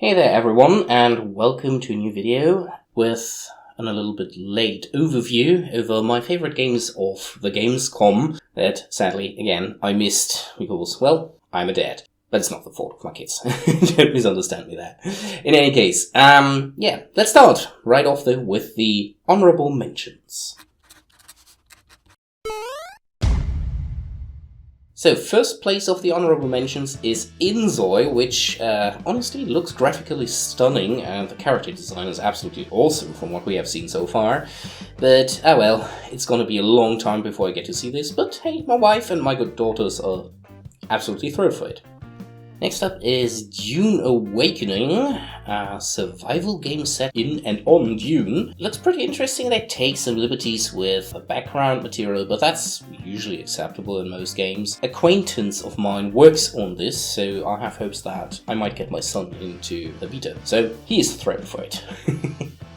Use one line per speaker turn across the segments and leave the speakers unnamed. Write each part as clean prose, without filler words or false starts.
Hey there everyone, and welcome to a new video with a little bit late overview over my favorite games of the Gamescom that, sadly, again, I missed because, well, I'm a dad. But it's not the fault of my kids. Don't misunderstand me there. In any case, let's start right off with the honorable mentions. So, first place of the honorable mentions is Inzoi, which honestly looks graphically stunning, and the character design is absolutely awesome from what we have seen so far. But, well, it's gonna be a long time before I get to see this, but hey, my wife and my good daughters are absolutely thrilled for it. Next up is Dune Awakening, a survival game set in and on Dune. Looks pretty interesting. They take some liberties with the background material, but that's usually acceptable in most games. Acquaintance of mine works on this, so I have hopes that I might get my son into the beta. So he is thrilled for it.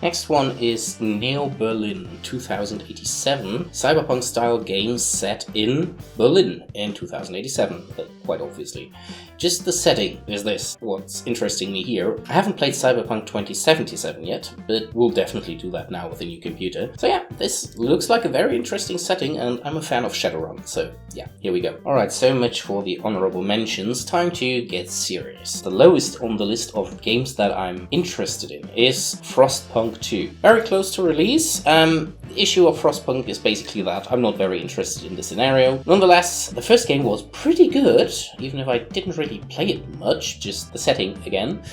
Next one is Neo Berlin 2087, cyberpunk-style game set in Berlin in 2087, quite obviously. Just the setting is this, what's interesting me here. I haven't played Cyberpunk 2077 yet, but we'll definitely do that now with a new computer. So yeah, this looks like a very interesting setting, and I'm a fan of Shadowrun, so yeah, here we go. Alright, so much for the honorable mentions, time to get serious. The lowest on the list of games that I'm interested in is Frostpunk 2. Very close to release. The issue of Frostpunk is basically that I'm not very interested in the scenario. Nonetheless, the first game was pretty good, even if I didn't really play it much, just the setting again.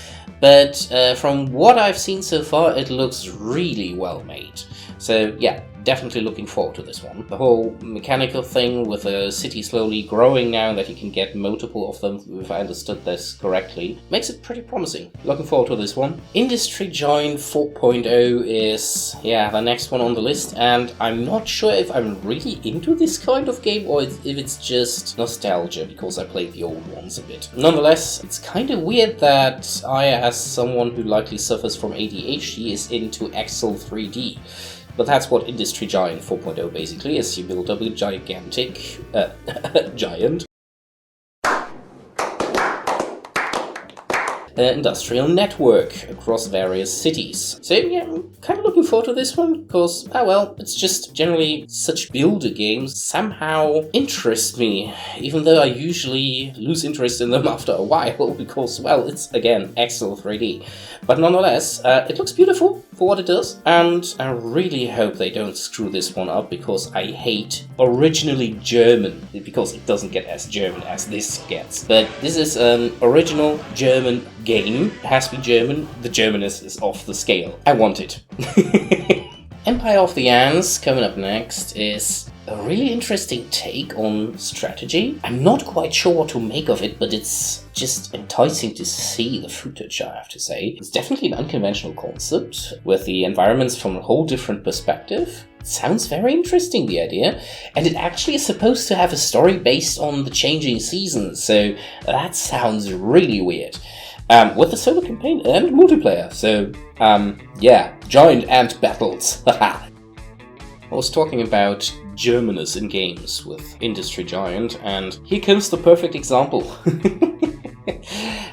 But from what I've seen so far, it looks really well made. So yeah, definitely looking forward to this one. The whole mechanical thing with a city slowly growing now that you can get multiple of them, if I understood this correctly, makes it pretty promising. Looking forward to this one. Industry Giant 4.0 is, the next one on the list, and I'm not sure if I'm really into this kind of game or if it's just nostalgia because I played the old ones a bit. Nonetheless, it's kind of weird that I, as someone who likely suffers from ADHD, is into Excel 3D. But that's what Industry Giant 4.0 basically is. You build up a gigantic giant industrial network across various cities. So yeah, I'm kind of looking forward to this one because, it's just generally such builder games somehow interest me, even though I usually lose interest in them after a while because, it's again Excel 3D. But nonetheless, it looks beautiful for what it does, and I really hope they don't screw this one up because I hate originally German, because it doesn't get as German as this gets. But this is an original German game. It has to be German. The Germanness is off the scale. I want it. Empire of the Ants, coming up next, is a really interesting take on strategy. I'm not quite sure what to make of it, but it's just enticing to see the footage, I have to say. It's definitely an unconventional concept, with the environments from a whole different perspective. It sounds very interesting, the idea, and it actually is supposed to have a story based on the changing seasons, so that sounds really weird. With a solo campaign and multiplayer, so giant ant battles, haha. I was talking about Germanness in games with Industry Giant, and here comes the perfect example.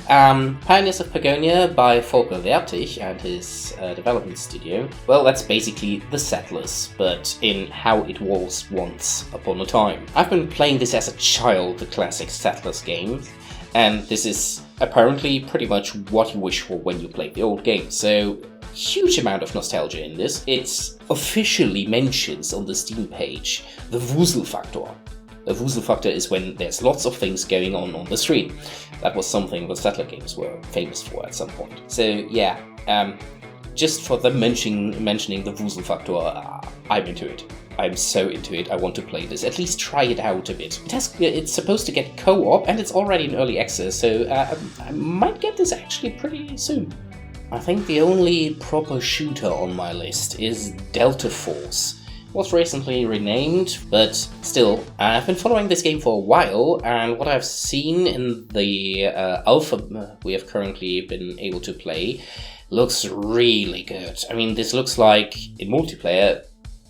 Pioneers of Pagonia by Volker Wertig and his development studio. Well, that's basically The Settlers, but in how it was once upon a time. I've been playing this as a child, the classic Settlers game, and this is apparently pretty much what you wish for when you play the old game. So, huge amount of nostalgia in this. It officially mentions on the Steam page the Wusel factor. The Wusel factor is when there's lots of things going on the screen. That was something the Settler games were famous for at some point. So just for them mentioning the Wusel factor, I'm into it. I'm so into it, I want to play this. At least try it out a bit. It's supposed to get co-op, and it's already in early access, so I might get this actually pretty soon. I think the only proper shooter on my list is Delta Force. It was recently renamed, but still, I've been following this game for a while, and what I've seen in the alpha we have currently been able to play looks really good. I mean, this looks like, in multiplayer,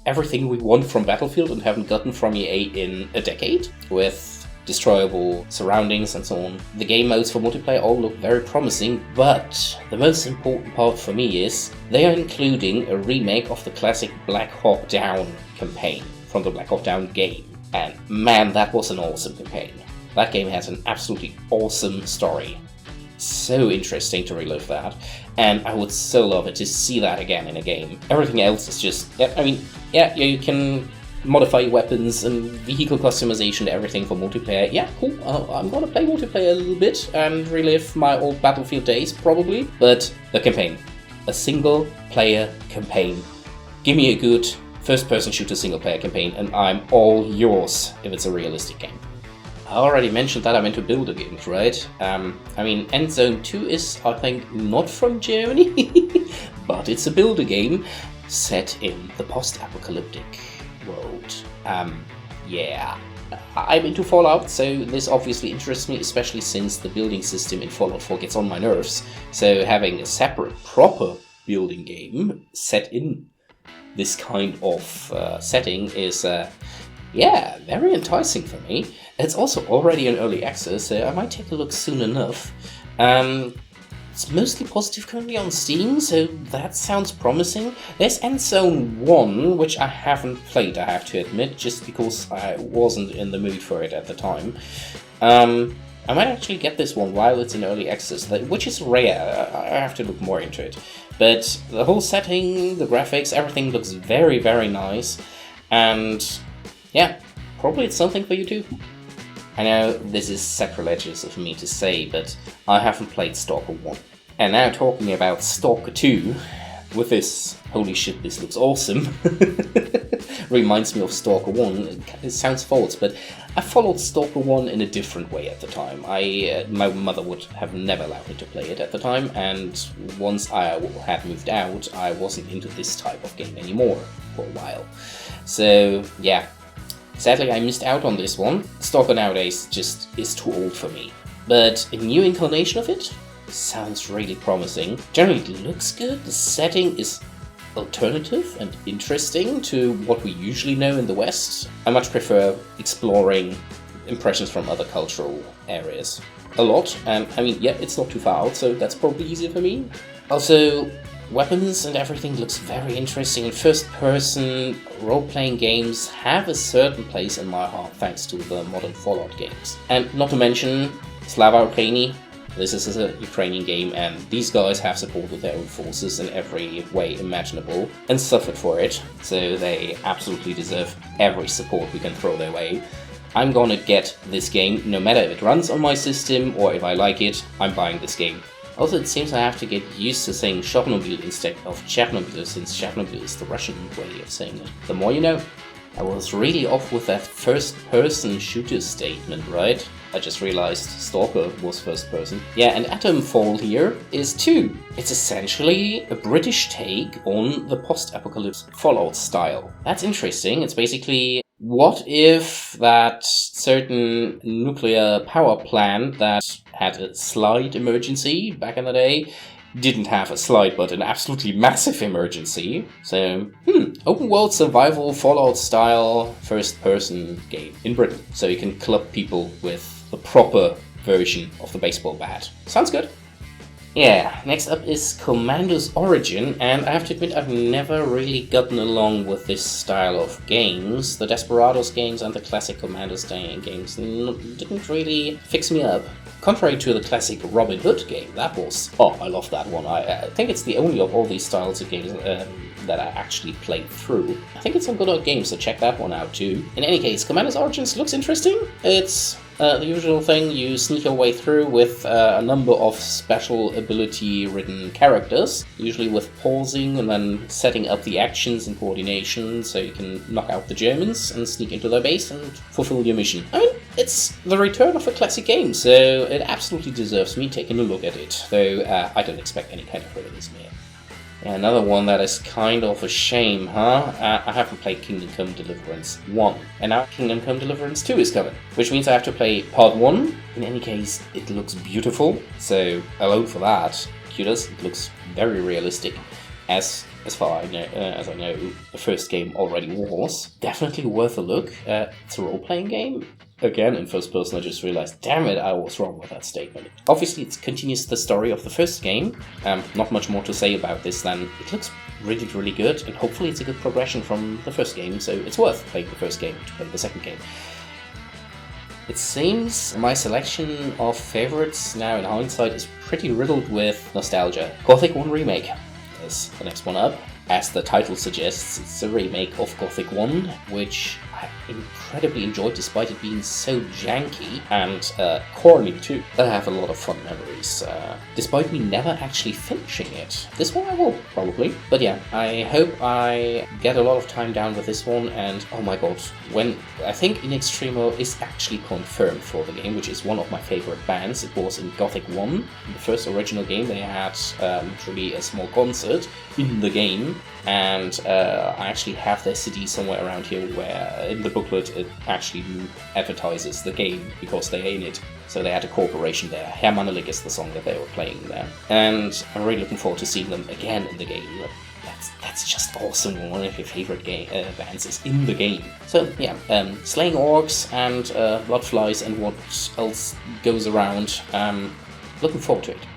everything we want from Battlefield and haven't gotten from EA in a decade, with destroyable surroundings and so on. The game modes for multiplayer all look very promising, but the most important part for me is they are including a remake of the classic Black Hawk Down campaign from the Black Hawk Down game. And man, that was an awesome campaign. That game has an absolutely awesome story. So interesting to relive that, and I would so love it to see that again in a game. Everything else is just, yeah, you can modify your weapons and vehicle customization, everything for multiplayer. Yeah, cool, I'm gonna play multiplayer a little bit and relive my old Battlefield days, probably. But the campaign, a single player campaign. Give me a good first-person shooter single player campaign and I'm all yours if it's a realistic game. I already mentioned that I'm into builder games, right? Endzone 2 is, I think, not from Germany, but it's a builder game set in the post-apocalyptic world. Yeah. I'm into Fallout, so this obviously interests me, especially since the building system in Fallout 4 gets on my nerves. So having a separate, proper building game set in this kind of setting is, yeah, very enticing for me. It's also already in early access, so I might take a look soon enough. It's mostly positive currently on Steam, so that sounds promising. There's Endzone 1, which I haven't played, I have to admit, just because I wasn't in the mood for it at the time. I might actually get this one while it's in early access, which is rare. I have to look more into it. But the whole setting, the graphics, everything looks very, very nice. And yeah, probably it's something for you too. I know this is sacrilegious of me to say, but I haven't played Stalker 1. And now talking about Stalker 2, with this, holy shit, this looks awesome, reminds me of Stalker 1. It sounds false, but I followed Stalker 1 in a different way at the time. My mother would have never allowed me to play it at the time, and once I had moved out, I wasn't into this type of game anymore for a while. So, yeah. Sadly, I missed out on this one. Stalker nowadays just is too old for me. But a new incarnation of it sounds really promising. Generally, it looks good. The setting is alternative and interesting to what we usually know in the West. I much prefer exploring impressions from other cultural areas a lot. And yeah, it's not too far out, so that's probably easier for me. Also, weapons and everything looks very interesting, and first-person role-playing games have a certain place in my heart thanks to the modern Fallout games. And not to mention Slava Ukraini. This is a Ukrainian game, and these guys have supported their own forces in every way imaginable and suffered for it, so they absolutely deserve every support we can throw their way. I'm gonna get this game, no matter if it runs on my system or if I like it, I'm buying this game. Also, it seems I have to get used to saying Chornobyl instead of Chernobyl, since Chernobyl is the Russian way of saying it. The more you know. I was really off with that first-person shooter statement, right? I just realized Stalker was first-person. Yeah, and Atomfall here is too. It's essentially a British take on the post-apocalypse Fallout style. That's interesting. It's basically, what if that certain nuclear power plant that had a slight emergency back in the day didn't have a slight but an absolutely massive emergency. So, open world survival Fallout style first person game in Britain. So you can club people with the proper version of the baseball bat. Sounds good. Yeah, next up is Commandos Origins, and I have to admit I've never really gotten along with this style of games. The Desperados games and the classic Commandos games didn't really fix me up. Contrary to the classic Robin Hood game, I love that one. I think it's the only of all these styles of games that I actually played through. I think it's on Good Old Games, so check that one out too. In any case, Commandos Origins looks interesting. It's the usual thing, you sneak your way through with a number of special ability-ridden characters, usually with pausing and then setting up the actions and coordination so you can knock out the Germans and sneak into their base and fulfill your mission. It's the return of a classic game, so it absolutely deserves me taking a look at it, though I don't expect any kind of realism here. Yeah, another one that is kind of a shame, huh? I haven't played Kingdom Come Deliverance 1, and now Kingdom Come Deliverance 2 is coming, which means I have to play Part 1. In any case, it looks beautiful, so hello for that. Kudos, it looks very realistic, as far as I know, the first game already was. Definitely worth a look. It's a role-playing game. again in first person, I just realized, damn it, I was wrong with that statement. Obviously, it continues the story of the first game. Not much more to say about this than it looks really, really good, and hopefully it's a good progression from the first game, so it's worth playing the first game to play the second game. It seems my selection of favorites now in hindsight is pretty riddled with nostalgia. Gothic 1 Remake is the next one up. As the title suggests, it's a remake of Gothic 1, which I incredibly enjoyed despite it being so janky, and corny too. I have a lot of fun memories, despite me never actually finishing it. This one I will, probably. But yeah, I hope I get a lot of time down with this one, and oh my god, when I think In Extremo is actually confirmed for the game, which is one of my favorite bands. It was in Gothic 1, the first original game. They had literally a small concert in the game, and I actually have their CD somewhere around here where in the booklet it actually advertises the game because they're in it. So they had a corporation there. Ham Intermission is the song that they were playing there, and I'm really looking forward to seeing them again in the game. That's just awesome when one of your favorite bands is in the game. So yeah, slaying orcs and bloodflies and what else goes around. Looking forward to it.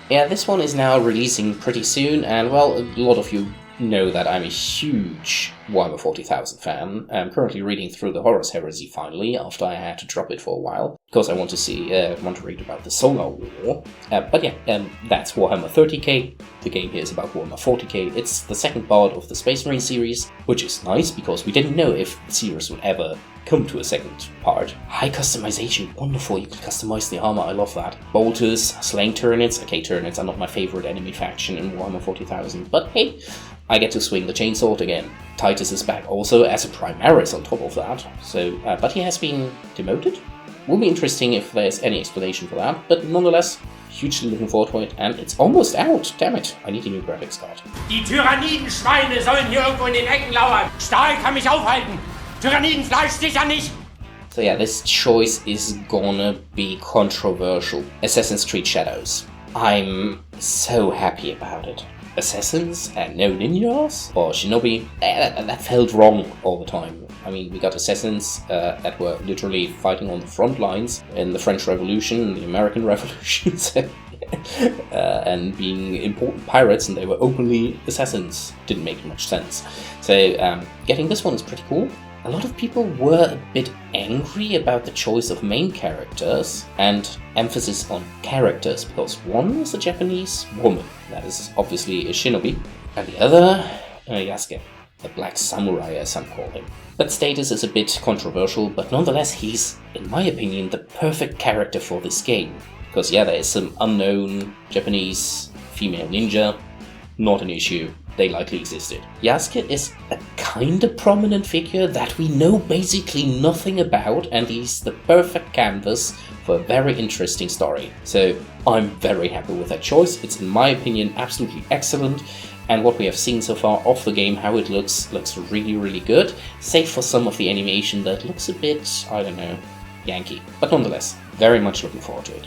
Yeah, this one is now releasing pretty soon, and well, a lot of you know that I'm a huge Warhammer 40,000 fan. I'm currently reading through the Horus Heresy finally, after I had to drop it for a while, because I want to read about the Solar War. But yeah, that's Warhammer 30k. The game here is about Warhammer 40k. It's the second part of the Space Marine series, which is nice because we didn't know if the series would ever come to a second part. High customization, wonderful, you can customize the armor, I love that. Bolters, slaying Tyranids. Okay, Tyranids are not my favorite enemy faction in Warhammer 40,000, but hey, I get to swing the chainsword again. Titus is back also as a Primaris on top of that, so, but he has been demoted? Will be interesting if there's any explanation for that, but nonetheless, hugely looking forward to it, and it's almost out, damn it, I need a new graphics card.
Die Tyrannidenschweine sollen hier irgendwo in den Ecken lauern. Stahl kann mich aufhalten. Tyrannidenfleisch sicher nicht.
So yeah, this choice is gonna be controversial. Assassin's Creed Shadows. I'm so happy about it. Assassins and no ninjas? Or shinobi? That felt wrong all the time. I mean, we got assassins that were literally fighting on the front lines in the French Revolution, the American Revolution, and being important pirates, and they were openly assassins. Didn't make much sense. So getting this one is pretty cool. A lot of people were a bit angry about the choice of main characters and emphasis on characters, because one is a Japanese woman, that is obviously a shinobi, and the other, Yasuke, the black samurai as some call him. That status is a bit controversial, but nonetheless he's, in my opinion, the perfect character for this game. Because yeah, there is some unknown Japanese female ninja, not an issue. They likely existed. Yasuke is a kinda prominent figure that we know basically nothing about, and he's the perfect canvas for a very interesting story. So I'm very happy with that choice. It's, in my opinion, absolutely excellent, and what we have seen so far of the game, how it looks really, really good, save for some of the animation that looks a bit, I don't know, Yankee. But nonetheless, very much looking forward to it.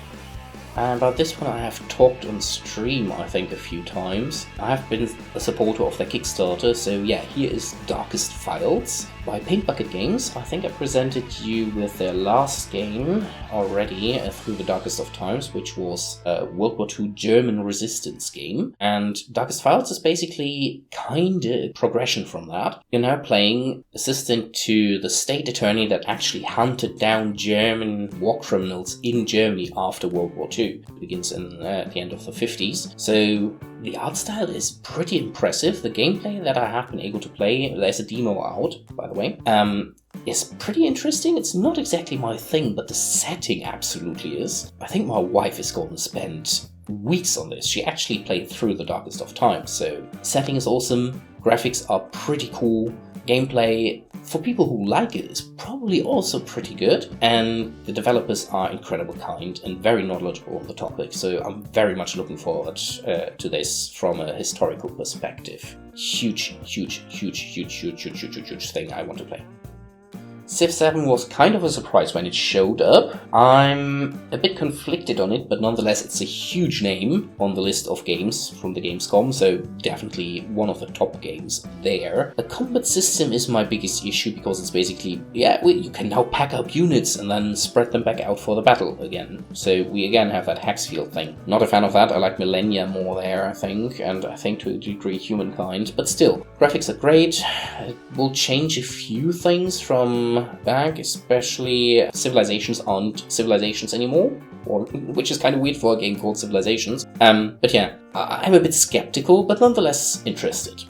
About this one I have talked on stream, I think, a few times. I have been a supporter of their Kickstarter, so yeah, here is Darkest Files by Paint Bucket Games. I think I presented you with their last game already through the Darkest of Times, which was a World War II German resistance game. And Darkest Files is basically kinda a progression from that. You're now playing assistant to the state attorney that actually hunted down German war criminals in Germany after World War II. It begins at the end of the 50s. So the art style is pretty impressive. The gameplay that I have been able to play, there's a demo out, by the way, is pretty interesting. It's not exactly my thing, but the setting absolutely is. I think my wife is going to spend weeks on this. She actually played through the Darkest of Times, so setting is awesome, graphics are pretty cool, gameplay, for people who like it, is probably also pretty good, and the developers are incredibly kind and very knowledgeable on the topic, so I'm very much looking forward to this from a historical perspective. Huge thing I want to play. Civ 7 was kind of a surprise when it showed up. I'm a bit conflicted on it, but nonetheless it's a huge name on the list of games from the Gamescom, so definitely one of the top games there. The combat system is my biggest issue because it's basically, you can now pack up units and then spread them back out for the battle again. So we again have that hex field thing. Not a fan of that. I like Millennia more there, I think, and I think to a degree Humankind, but still, graphics are great. It will change a few things from back, especially Civilizations aren't Civilizations anymore, which is kind of weird for a game called Civilizations. But yeah, I'm a bit skeptical, but nonetheless interested.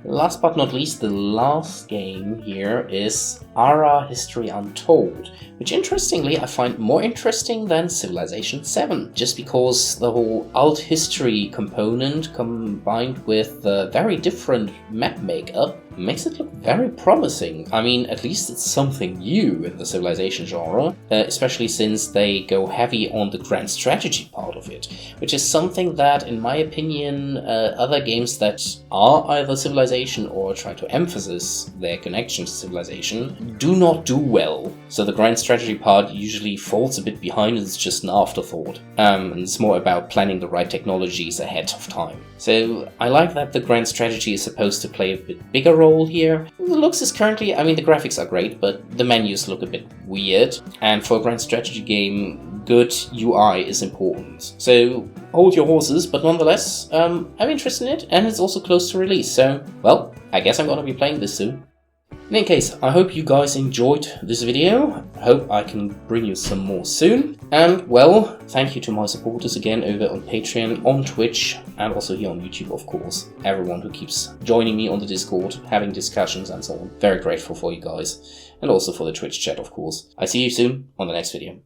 Last but not least, the last game here is Ara History Untold, which interestingly I find more interesting than Civilization 7, just because the whole alt history component combined with the very different map makeup makes it look very promising. I mean, at least it's something new in the Civilization genre, especially since they go heavy on the grand strategy part of it, which is something that, in my opinion, other games that are either Civilization or try to emphasize their connection to Civilization do not do well. So the grand strategy part usually falls a bit behind, and it's just an afterthought. And it's more about planning the right technologies ahead of time. So I like that the grand strategy is supposed to play a bit bigger role here. The looks is currently, I mean, the graphics are great, but the menus look a bit weird. And for a grand strategy game, good UI is important. So hold your horses, but nonetheless, I'm interested in it, and it's also close to release. So, well, I guess I'm gonna be playing this soon. In any case, I hope you guys enjoyed this video. I hope I can bring you some more soon. And, well, thank you to my supporters again over on Patreon, on Twitch, and also here on YouTube, of course. Everyone who keeps joining me on the Discord, having discussions and so on. Very grateful for you guys. And also for the Twitch chat, of course. I see you soon on the next video.